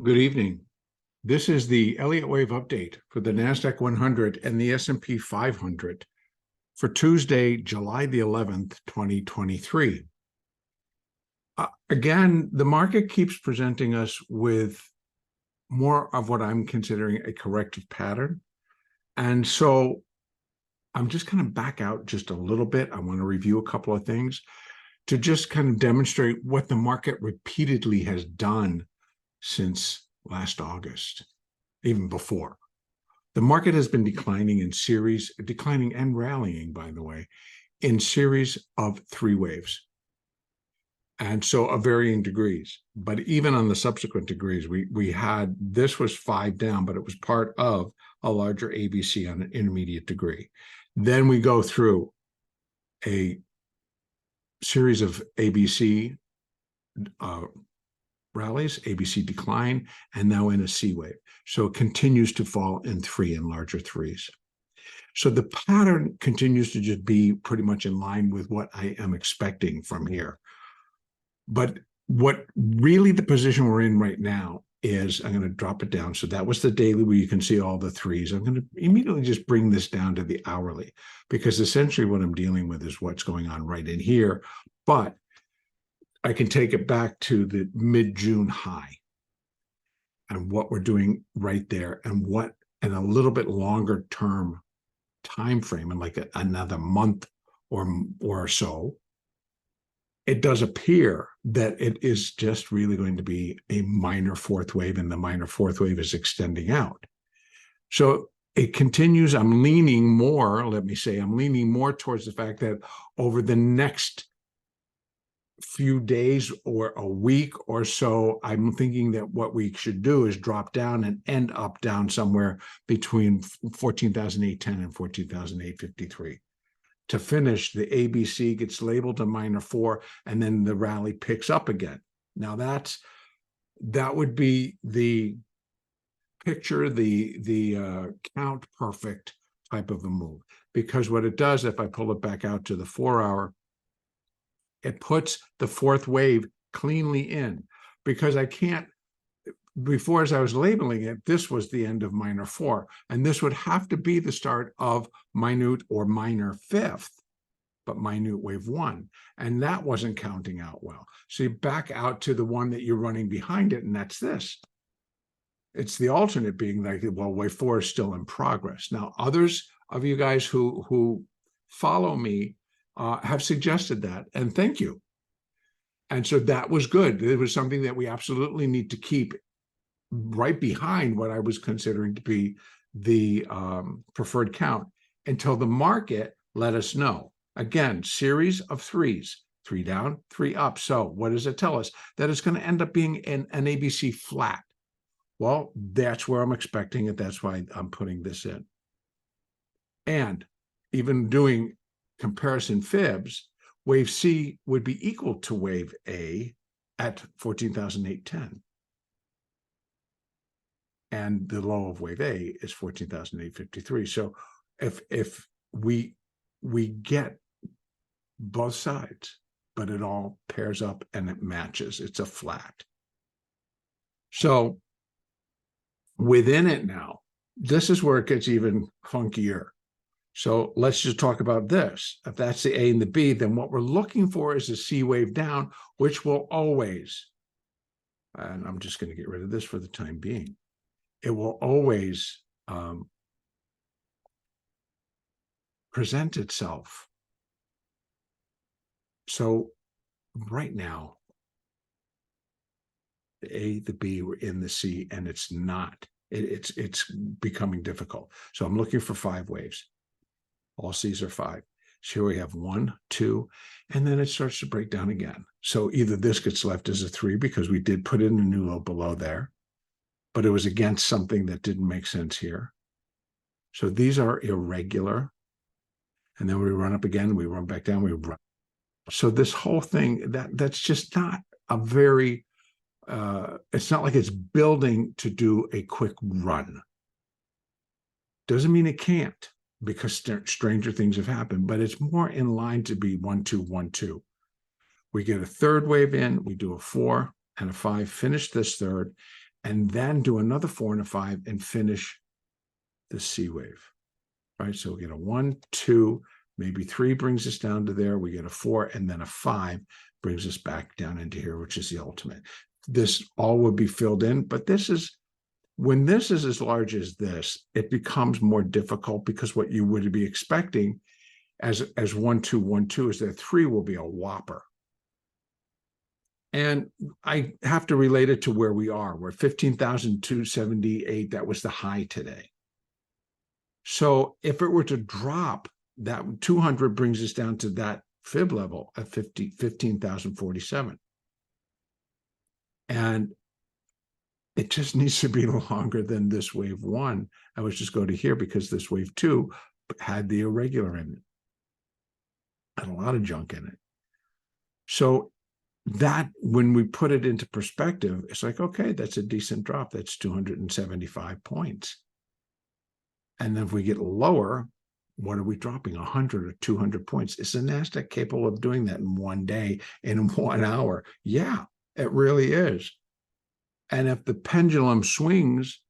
Good evening. This is the Elliott wave update for the NASDAQ 100 and the S&P 500 for Tuesday, July the 11th, 2023. Again, the market keeps presenting us with more of what I'm considering a corrective pattern. And so I'm just going to back out just a little bit. I want to review a couple of things to just kind of demonstrate what the market repeatedly has done since last August, even before. The market has been declining in series, declining and rallying, by the way, in series of three waves. And so of varying degrees. But even on the subsequent degrees, we had, this was 5 down, but it was part of a larger ABC on an intermediate degree. Then we go through a series of ABC rallies, ABC decline, and now in a C wave. So it continues to fall in 3 and larger threes. So the pattern continues to just be pretty much in line with what I am expecting from here. But what really the position we're in right now is, I'm going to drop it down. So that was the daily where you can see all the threes. I'm going to immediately just bring this down to the hourly, because essentially what I'm dealing with is what's going on right in here. But I can take it back to the mid-June high and what we're doing right there, and what in a little bit longer term time frame, and like another month or so, it does appear that it is just really going to be a minor fourth wave, and the minor fourth wave is extending out. So it continues. I'm leaning more, let me say, I'm leaning more towards the fact that over the next few days or a week or so, I'm thinking that what we should do is drop down and end up down somewhere between 14,810 and 14,853. To finish, the ABC gets labeled a minor 4, and then the rally picks up again. Now that would be the picture, the count perfect type of a move, because what it does, if I pull it back out to the 4-hour, it puts the fourth wave cleanly in, because I can't, before, as I was labeling it, this was the end of minor 4, and this would have to be the start of minute or minor fifth, but minute wave 1, and that wasn't counting out well. So you back out to the one that you're running behind it, and that's this. It's the alternate being like, well, wave 4 is still in progress. Now, others of you guys who follow me have suggested that, and thank you. And so that was good. It was something that we absolutely need to keep right behind what I was considering to be the preferred count, until the market let us know. Again, series of threes, 3 down, 3 up. So what does it tell us? That it's going to end up being an ABC flat. Well, that's where I'm expecting it. That's why I'm putting this in. And even doing comparison fibs, wave C would be equal to wave A at 14,810. And the low of wave A is 14,853. So if we get both sides, but it all pairs up and it matches, it's a flat. So within it now, this is where it gets even funkier. So let's just talk about this. If that's the A and the B, then what we're looking for is a C wave down, which will always, and I'm just going to get rid of this for the time being, it will always present itself. So right now, the A, the B, we're in the C, and it's not. It's becoming difficult. So I'm looking for 5 waves. All C's are 5. So here we have 1, 2, and then it starts to break down again. So either this gets left as a 3, because we did put in a new low below there, but it was against something that didn't make sense here. So these are irregular. And then we run up again, we run back down, we run. So this whole thing, that's just not a very, it's not like it's building to do a quick run. Doesn't mean it can't, because stranger things have happened, but it's more in line to be 1, 2, 1, 2. We get a third wave in, we do a 4, and a 5, finish this third, and then do another 4 and a 5 and finish the C wave, right? So we get a 1, 2, maybe 3 brings us down to there. We get a 4, and then a 5 brings us back down into here, which is the ultimate. This all would be filled in, but this is, when this is as large as this, it becomes more difficult, because what you would be expecting as 1, 2, 1, 2 is that 3 will be a whopper. And I have to relate it to where we are. We're at 15,278. That was the high today. So if it were to drop, that 200 brings us down to that fib level at 15,047. And it just needs to be longer than this wave 1. I would just go to here, because this wave 2 had the irregular in it. Had a lot of junk in it. So that, when we put it into perspective, it's like, okay, that's a decent drop. That's 275 points. And then if we get lower, what are we dropping? 100 or 200 points. Is the NASDAQ capable of doing that in one day, in 1 hour? Yeah, it really is. And if the pendulum swings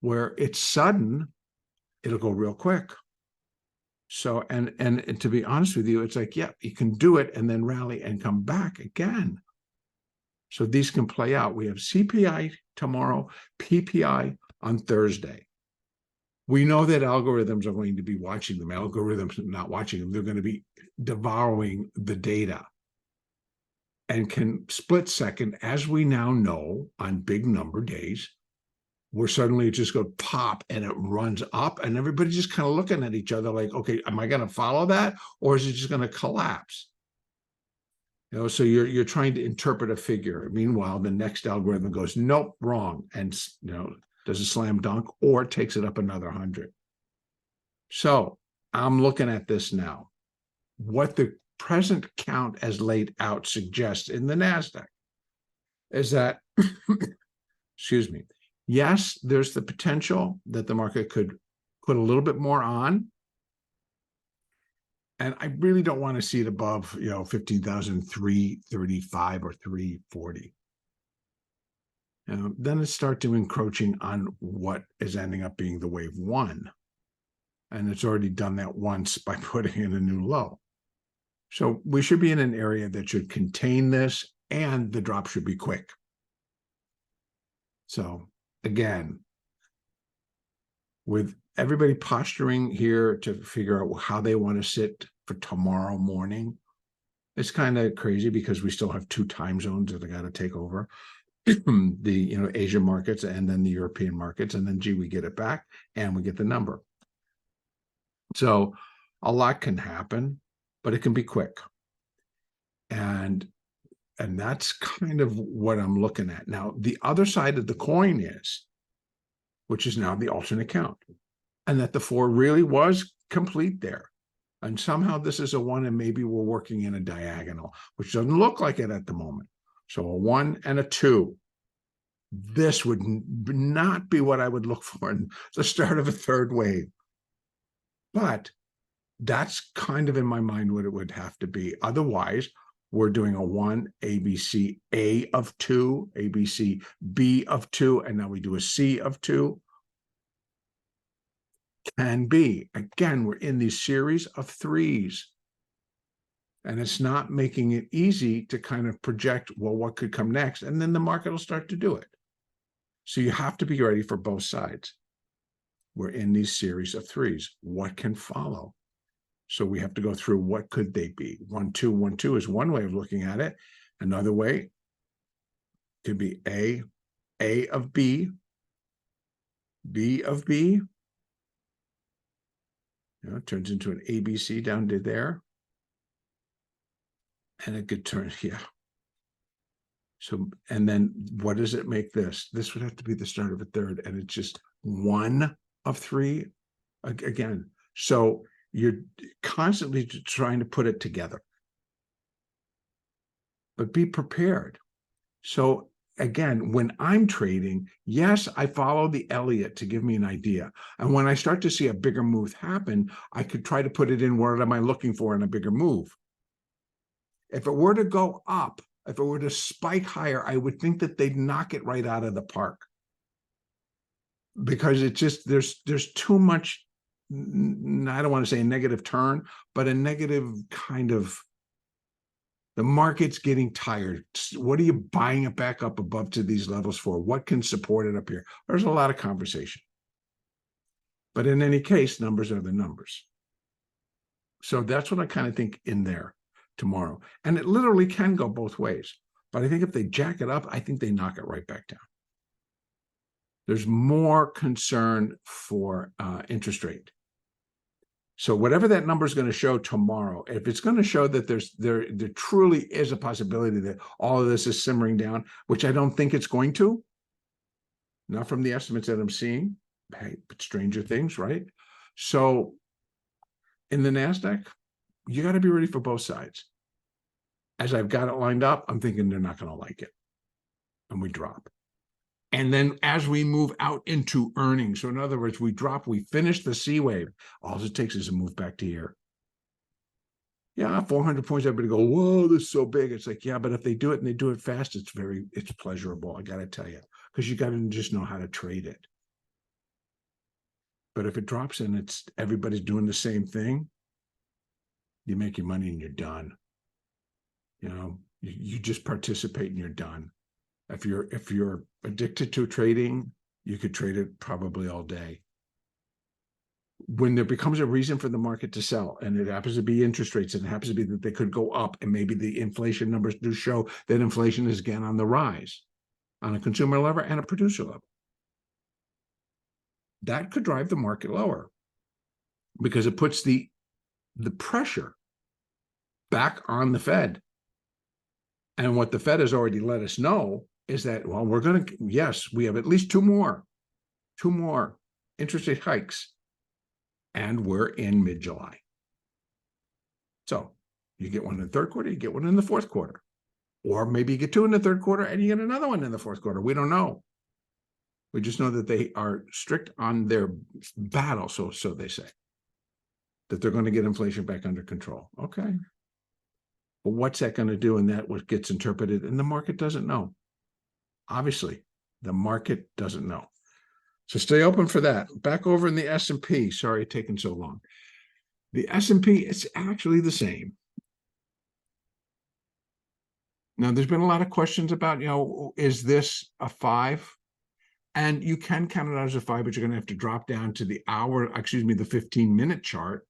where it's sudden, it'll go real quick. So, and to be honest with you, it's like, yeah, you can do it and then rally and come back again. So these can play out. We have CPI tomorrow, PPI on Thursday. We know that algorithms are going to be watching them. Algorithms are not watching them. They're going to be devouring the data, and can split second, as we now know, on big number days, where suddenly it just goes pop and it runs up, and everybody's just kind of looking at each other like, okay, am I going to follow that, or is it just going to collapse? You know, so you're trying to interpret a figure. Meanwhile, the next algorithm goes, nope, wrong, and does a slam dunk, or takes it up another 100. So I'm looking at this now. What the present count as laid out suggests in the NASDAQ is that, excuse me, yes, there's the potential that the market could put a little bit more on. And I really don't want to see it above, 15,335 or 340. Then it starts to encroaching on what is ending up being the wave 1. And it's already done that once by putting in a new low. So we should be in an area that should contain this, and the drop should be quick. So again, with everybody posturing here to figure out how they want to sit for tomorrow morning, it's kind of crazy, because we still have 2 time zones that I got to take over. The Asian markets and then the European markets, and then we get it back and we get the number. So a lot can happen, but it can be quick. And that's kind of what I'm looking at. Now, the other side of the coin is, which is now the alternate count, and that the 4 really was complete there. And somehow this is a 1, and maybe we're working in a diagonal, which doesn't look like it at the moment. So a 1 and a 2. This would not be what I would look for in the start of a third wave. But that's kind of in my mind what it would have to be. Otherwise, we're doing a 1, ABC, A of 2, ABC, B of 2, and now we do a C of 2. Can be. Again, we're in these series of 3s. And it's not making it easy to kind of project, well, what could come next? And then the market will start to do it. So you have to be ready for both sides. We're in these series of 3s. What can follow? So we have to go through, what could they be? 1, 2, 1, 2 is one way of looking at it. Another way could be A of B, B of B. It turns into an ABC down to there. And it could turn, yeah. So, and then what does it make this? This would have to be the start of a third, and it's just 1 of 3 again. So you're constantly trying to put it together. But be prepared. So again, when I'm trading, yes, I follow the Elliott to give me an idea. And when I start to see a bigger move happen, I could try to put it in, what am I looking for in a bigger move? If it were to go up if it were to spike higher, I would think that they'd knock it right out of the park. Because it's just, there's too much, I don't want to say a negative turn, but a negative kind of, the market's getting tired. What are you buying it back up above to these levels for? What can support it up here? There's a lot of conversation. But in any case, numbers are the numbers. So that's what I kind of think in there tomorrow. And it literally can go both ways. But I think if they jack it up, I think they knock it right back down. There's more concern for interest rate. So whatever that number is going to show tomorrow, if it's going to show that there truly is a possibility that all of this is simmering down, which I don't think it's going to, not from the estimates that I'm seeing, hey, but stranger things, right? So in the NASDAQ, you got to be ready for both sides. As I've got it lined up, I'm thinking they're not going to like it, and we drop. And then as we move out into earnings, so in other words, we drop, we finish the C wave. All it takes is a move back to here. Yeah, 400 points, everybody go, whoa, this is so big. It's like, yeah, but if they do it and they do it fast, it's pleasurable, I got to tell you, because you got to just know how to trade it. But if it drops and it's everybody's doing the same thing, you make your money and you're done. You know, you just participate and you're done. If you're addicted to trading, you could trade it probably all day. When there becomes a reason for the market to sell, and it happens to be interest rates, and it happens to be that they could go up, and maybe the inflation numbers do show that inflation is again on the rise on a consumer level and a producer level, that could drive the market lower because it puts the pressure back on the Fed. And what the Fed has already let us know is that, well, we're going to, yes, we have at least two more interest rate hikes, and we're in mid-July. So you get one in the third quarter, you get one in the fourth quarter, or maybe you get two in the third quarter and you get another one in the fourth quarter. We don't know. We just know that they are strict on their battle, so they say, that they're going to get inflation back under control. Okay. But what's that going to do? And that what gets interpreted, and the market doesn't know. Obviously, the market doesn't know. So stay open for that. Back over in the S&P. Sorry it's taken so long. The S&P, it's actually the same. Now, there's been a lot of questions about, is this a 5? And you can count it out as a 5, but you're going to have to drop down to the 15-minute chart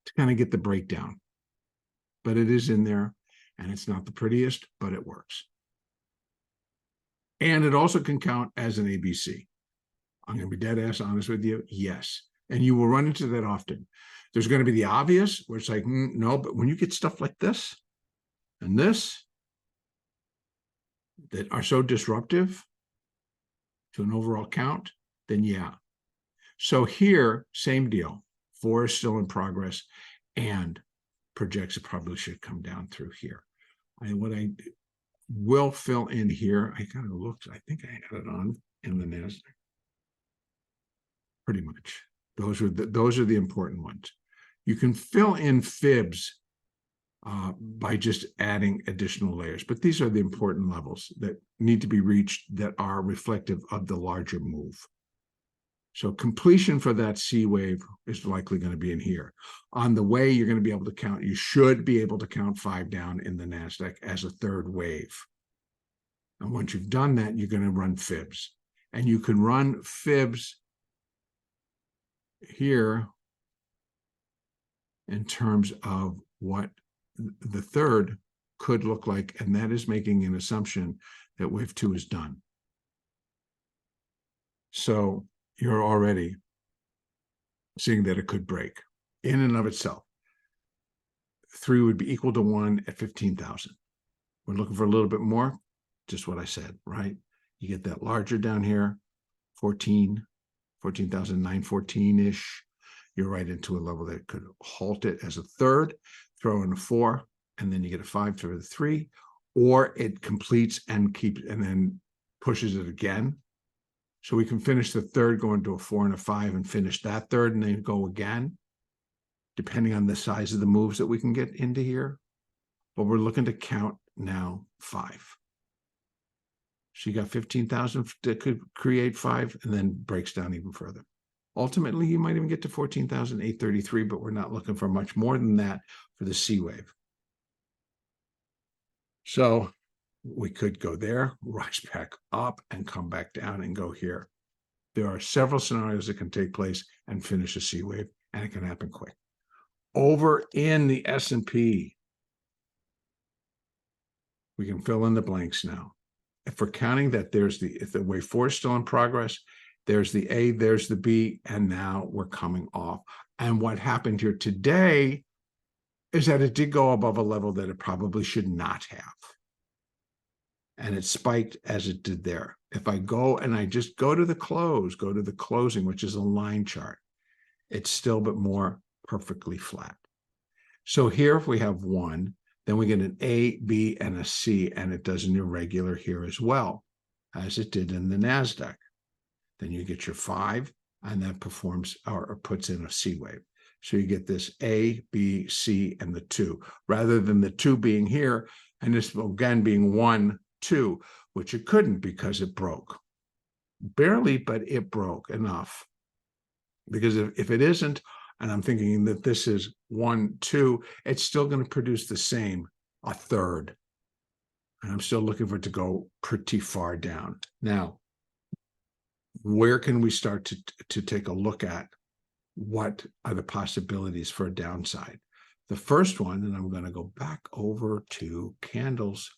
to kind of get the breakdown. But it is in there, and it's not the prettiest, but it works. And it also can count as an ABC. I'm going to be dead ass honest with you. Yes. And you will run into that often. There's going to be the obvious, where it's like, no, but when you get stuff like this and this that are so disruptive to an overall count, then yeah. So here, same deal. 4 is still in progress and projects it probably should come down through here. What I will fill in here, I kind of looked, I think I had it on in the NASDAQ. Pretty much. Those are the important ones. You can fill in fibs by just adding additional layers, but these are the important levels that need to be reached that are reflective of the larger move. So completion for that C wave is likely going to be in here. On the way, you're going to be able to count, you should be able to count 5 down in the NASDAQ as a third wave. And once you've done that, you're going to run fibs. And you can run fibs here in terms of what the third could look like, and that is making an assumption that wave 2 is done. So you're already seeing that it could break in and of itself. 3 would be equal to 1 at 15,000. We're looking for a little bit more, just what I said, right? You get that larger down here, 14,914-ish. You're right into a level that could halt it as a third, throw in a 4, and then you get a 5 for the 3, or it completes and then pushes it again. So we can finish the third, go into a 4 and a 5, and finish that third, and then go again, depending on the size of the moves that we can get into here. But we're looking to count now 5. So you got 15,000 that could create 5 and then breaks down even further. Ultimately, you might even get to 14,833, but we're not looking for much more than that for the C wave. So we could go there, rise back up, and come back down and go here. There are several scenarios that can take place and finish a C wave, and it can happen quick. Over in the S&P, we can fill in the blanks now. If we're counting that, if the wave 4 is still in progress, there's the A, there's the B, and now we're coming off. And what happened here today is that it did go above a level that it probably should not have. And it spiked as it did there. If I go and I just go to the close, go to the closing, which is a line chart, it's still but more perfectly flat. So here, if we have 1, then we get an A, B, and a C, and it does an irregular here as well, as it did in the NASDAQ. Then you get your 5, and that performs or puts in a C wave. So you get this A, B, C, and the 2, rather than the 2 being here, and this again being 1, 2, which it couldn't because it broke. Barely, but it broke enough. Because if it isn't, and I'm thinking that this is 1, 2, it's still going to produce the same, a third. And I'm still looking for it to go pretty far down. Now, where can we start to take a look at what are the possibilities for a downside? The first one, and I'm going to go back over to candles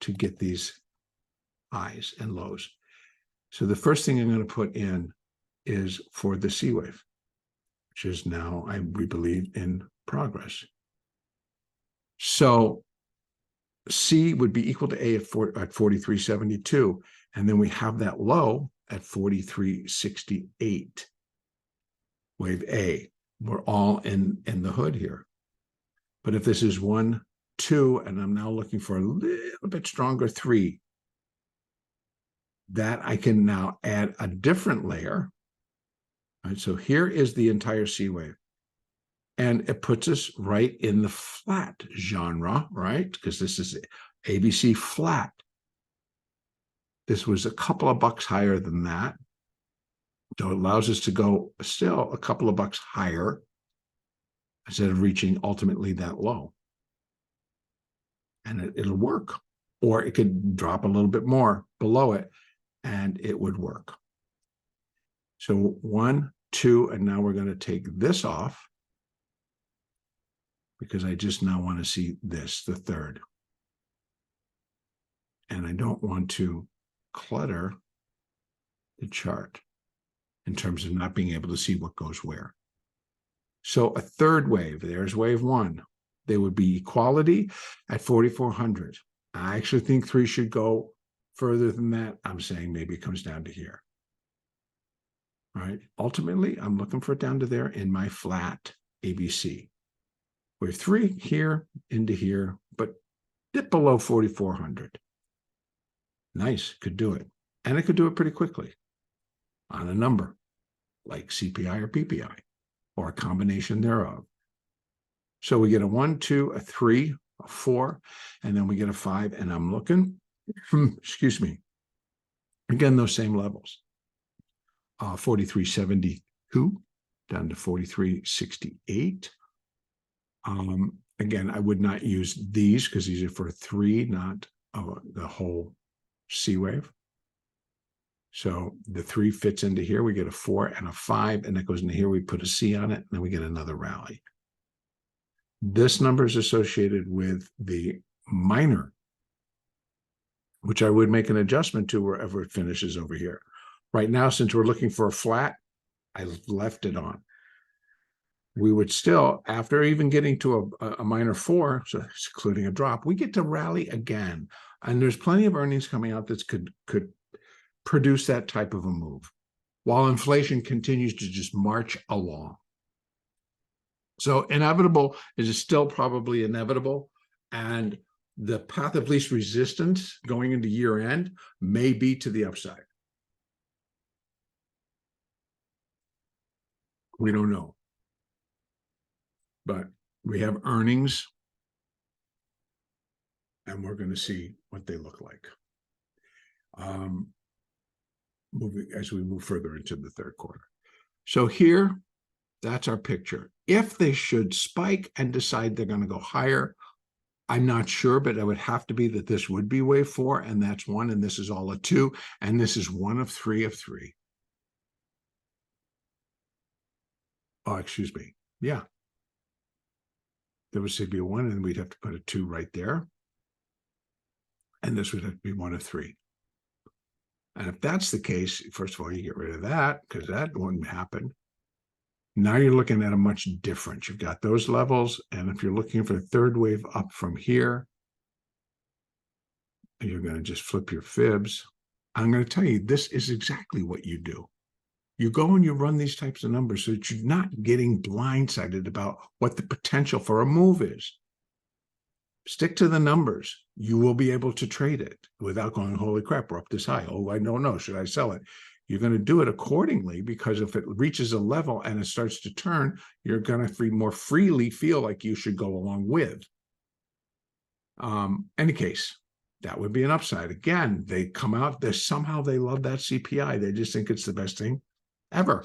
to get these highs and lows. So the first thing I'm going to put in is for the C wave, which is now, we believe, in progress. So C would be equal to A at 43.72, and then we have that low at 43.68. Wave A. We're all in the hood here. But if this is 1, 2, and I'm now looking for a little bit stronger 3, that I can now add a different layer. Right, so here is the entire C wave. And it puts us right in the flat genre, right? Because this is ABC flat. This was a couple of bucks higher than that. So it allows us to go still a couple of bucks higher instead of reaching ultimately that low. And it'll work. Or it could drop a little bit more below it, and it would work. So 1, 2, and now we're going to take this off because I just now want to see this, the third. And I don't want to clutter the chart in terms of not being able to see what goes where. So a third wave, there's wave 1. There would be equality at 4,400. I actually think 3 should go further than that. I'm saying maybe it comes down to here. All right. Ultimately, I'm looking for it down to there in my flat ABC. Wave 3 here into here, but dip below 4,400. Nice, could do it. And it could do it pretty quickly on a number like CPI or PPI or a combination thereof. So we get a 1, 2, a 3, a 4, and then we get a 5. And I'm looking, excuse me, again, those same levels. 43.72 down to 43.68. Again, I would not use these because these are for 3, not the whole C wave. So the 3 fits into here. We get a 4 and a 5, and that goes into here. We put a C on it, and then we get another rally. This number is associated with the minor, which I would make an adjustment to wherever it finishes over here. Right now, since we're looking for a flat, I left it on. We would still, after even getting to a minor 4, so excluding a drop, we get to rally again. And there's plenty of earnings coming out that could produce that type of a move, while inflation continues to just march along. So inevitable is still probably inevitable, and the path of least resistance going into year end may be to the upside. We don't know. But we have earnings and we're going to see what they look like. Moving as we move further into the third quarter. So here, that's our picture. If they should spike and decide they're going to go higher, I'm not sure, but it would have to be that this would be wave 4, and that's 1, and this is all a 2, and this is 1 of 3 of 3. Oh, excuse me. Yeah. There would be a 1, and we'd have to put a 2 right there. And this would have to be 1 of 3. And if that's the case, first of all, you get rid of that because that wouldn't happen. Now you're looking at a much different. You've got those levels. And if you're looking for a third wave up from here, and you're going to just flip your fibs, I'm going to tell you, this is exactly what you do. You go and you run these types of numbers so that you're not getting blindsided about what the potential for a move is. Stick to the numbers. You will be able to trade it without going, holy crap, we're up this high. Oh, I don't know. Should I sell it? You're going to do it accordingly, because if it reaches a level and it starts to turn, you're going to more freely feel like you should go along with. Any case, that would be an upside. Again, they come out, somehow they love that CPI. They just think it's the best thing ever.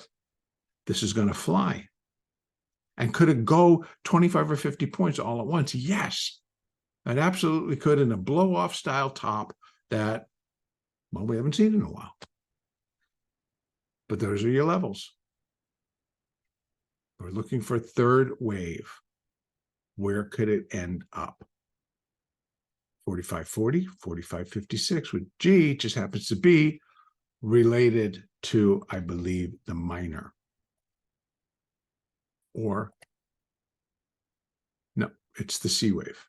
This is going to fly. And could it go 25 or 50 points all at once? Yes. It absolutely could, in a blow-off style top that, well, we haven't seen in a while. But those are your levels. We're looking for a third wave. Where could it end up? 45.40, 45.56, which G just happens to be related to, I believe, the minor. Or, no, it's the C wave.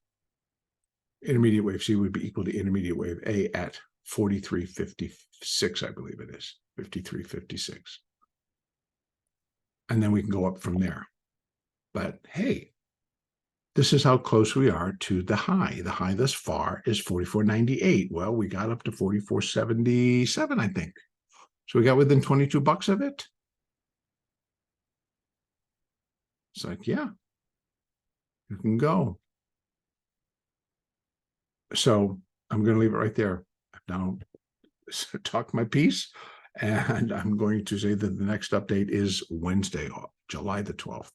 Intermediate wave C would be equal to intermediate wave A at 43.56, I believe it is, 53.56. And then we can go up from there. But hey, this is how close we are to the high. The high thus far is 44.98. Well, we got up to 44.77, I think. So we got within $22 of it. It's like, yeah, you can go. So I'm going to leave it right there. Now, talk my piece, and I'm going to say that the next update is Wednesday, July the 12th.